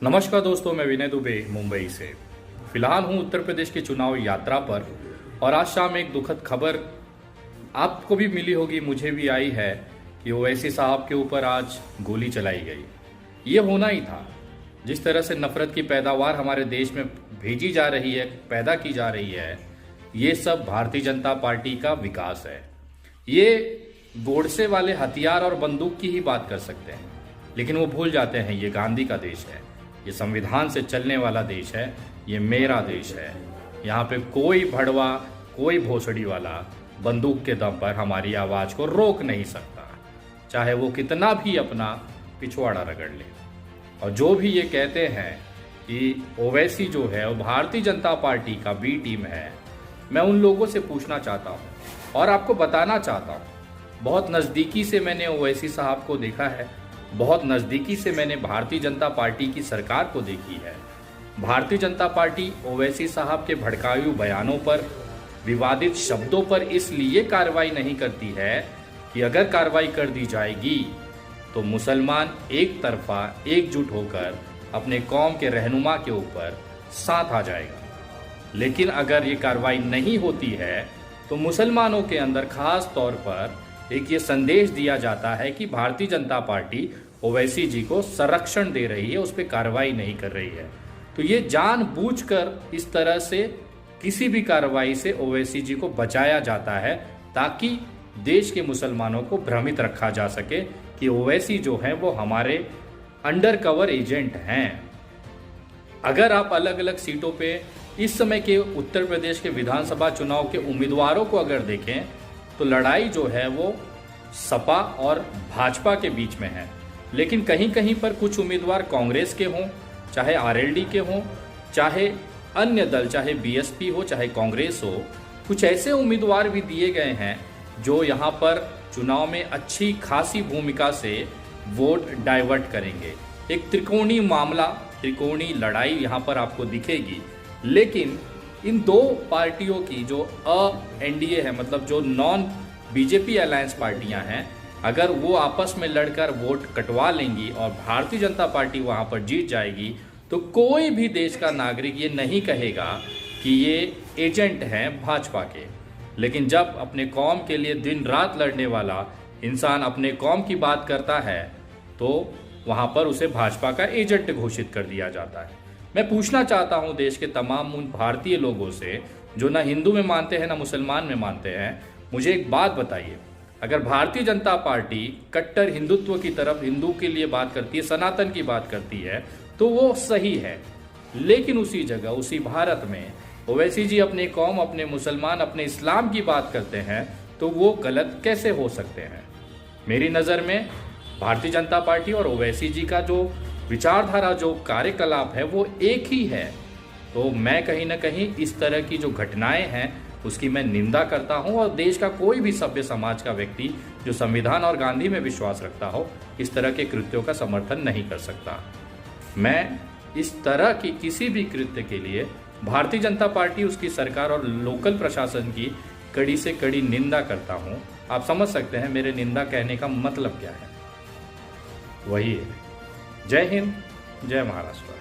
नमस्कार दोस्तों, मैं विनय दुबे मुंबई से। फिलहाल हूँ उत्तर प्रदेश की चुनाव यात्रा पर और आज शाम एक दुखद खबर आपको भी मिली होगी, मुझे भी आई है कि ओवैसी साहब के ऊपर आज गोली चलाई गई। ये होना ही था। जिस तरह से नफरत की पैदावार हमारे देश में भेजी जा रही है, पैदा की जा रही है, ये सब भारतीय जनता पार्टी का विकास है। ये गोडसे वाले हथियार और बंदूक की ही बात कर सकते हैं, लेकिन वो भूल जाते हैं ये गांधी का देश है, ये संविधान से चलने वाला देश है, ये मेरा देश है। यहाँ पे कोई भड़वा, कोई भोसड़ी वाला बंदूक के दम पर हमारी आवाज़ को रोक नहीं सकता, चाहे वो कितना भी अपना पिछवाड़ा रगड़ ले। और जो भी ये कहते हैं कि ओवैसी जो है वो भारतीय जनता पार्टी का बी टीम है, मैं उन लोगों से पूछना चाहता हूँ और आपको बताना चाहता हूँ, बहुत नज़दीकी से मैंने ओवैसी साहब को देखा है, बहुत नज़दीकी से मैंने भारतीय जनता पार्टी की सरकार को देखी है। भारतीय जनता पार्टी ओवैसी साहब के भड़काऊ बयानों पर, विवादित शब्दों पर इसलिए कार्रवाई नहीं करती है कि अगर कार्रवाई कर दी जाएगी तो मुसलमान एक तरफा एकजुट होकर अपने कौम के रहनुमा के ऊपर साथ आ जाएगा। लेकिन अगर ये कार्रवाई नहीं होती है तो मुसलमानों के अंदर खास तौर पर एक ये संदेश दिया जाता है कि भारतीय जनता पार्टी ओवैसी जी को संरक्षण दे रही है, उस पर कार्रवाई नहीं कर रही है। तो ये जानबूझकर इस तरह से किसी भी कार्रवाई से ओवैसी जी को बचाया जाता है ताकि देश के मुसलमानों को भ्रमित रखा जा सके कि ओवैसी जो है वो हमारे अंडर कवर एजेंट हैं। अगर आप अलग अलग सीटों पे इस समय के उत्तर प्रदेश के विधानसभा चुनाव के उम्मीदवारों को अगर देखें तो लड़ाई जो है वो सपा और भाजपा के बीच में है। लेकिन कहीं कहीं पर कुछ उम्मीदवार कांग्रेस के हों, चाहे आरएलडी के हों, चाहे अन्य दल, चाहे बीएसपी हो, चाहे कांग्रेस हो, कुछ ऐसे उम्मीदवार भी दिए गए हैं जो यहाँ पर चुनाव में अच्छी खासी भूमिका से वोट डाइवर्ट करेंगे। एक त्रिकोणीय मामला, त्रिकोणीय लड़ाई यहाँ पर आपको दिखेगी। लेकिन इन दो पार्टियों की जो एनडीए है, मतलब जो नॉन बीजेपी अलायंस पार्टियां हैं, अगर वो आपस में लड़कर वोट कटवा लेंगी और भारतीय जनता पार्टी वहां पर जीत जाएगी तो कोई भी देश का नागरिक ये नहीं कहेगा कि ये एजेंट हैं भाजपा के। लेकिन जब अपने कौम के लिए दिन रात लड़ने वाला इंसान अपने कौम की बात करता है तो वहां पर उसे भाजपा का एजेंट घोषित कर दिया जाता है। मैं पूछना चाहता हूं देश के तमाम उन भारतीय लोगों से जो ना हिंदू में मानते हैं ना मुसलमान में मानते हैं, मुझे एक बात बताइए, अगर भारतीय जनता पार्टी कट्टर हिंदुत्व की तरफ, हिंदू के लिए बात करती है, सनातन की बात करती है, तो वो सही है। लेकिन उसी जगह, उसी भारत में ओवैसी जी अपने कौम, अपने मुसलमान, अपने इस्लाम की बात करते हैं तो वो गलत कैसे हो सकते हैं? मेरी नज़र में भारतीय जनता पार्टी और ओवैसी जी का जो विचारधारा, जो कार्यकलाप है, वो एक ही है। तो मैं कहीं ना कहीं इस तरह की जो घटनाएं हैं उसकी मैं निंदा करता हूं और देश का कोई भी सभ्य समाज का व्यक्ति जो संविधान और गांधी में विश्वास रखता हो इस तरह के कृत्यों का समर्थन नहीं कर सकता। मैं इस तरह की किसी भी कृत्य के लिए भारतीय जनता पार्टी, उसकी सरकार और लोकल प्रशासन की कड़ी से कड़ी निंदा करता हूं। आप समझ सकते हैं मेरे निंदा कहने का मतलब क्या है। वही है। जय हिंद, जय महाराष्ट्र।